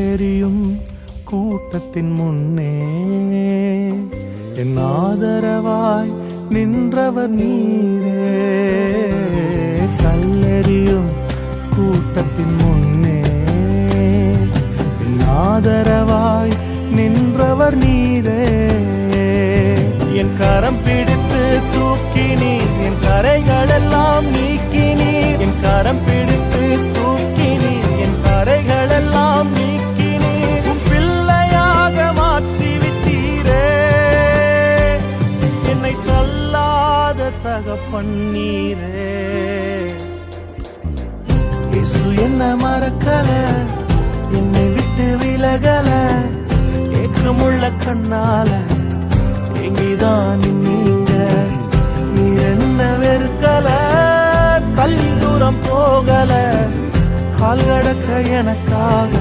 கல்லெறியும் கூட்டத்தின் முன்னே என் ஆதரவாய் நின்றவர் நீரே. கல்லெறியும் கூட்டத்தின் முன்னே என் ஆதரவாய் நின்றவர் நீரே. என் கரம் பிடித்து தூக்கினீர், என் கரைகள் எல்லாம் நீக்கினீர். என் கரம் பிடித்து தூக்கினீர், என் கரைகள் எல்லாம் நீக்கினீர். உன் பிள்ளையாக மாற்றிவிட்டீரே. என்னை தள்ளாத தகப்பன் நீரே. இயேசு என்ன மறக்கல, என்னை விட்டு விலகல. ஏக்கமுள்ள கண்ணால எங்கிதான் நீங்க, நீர் என்ன வெறுக்கல, தள்ளி தூரம் போகல. கால் கடக்க எனக்காக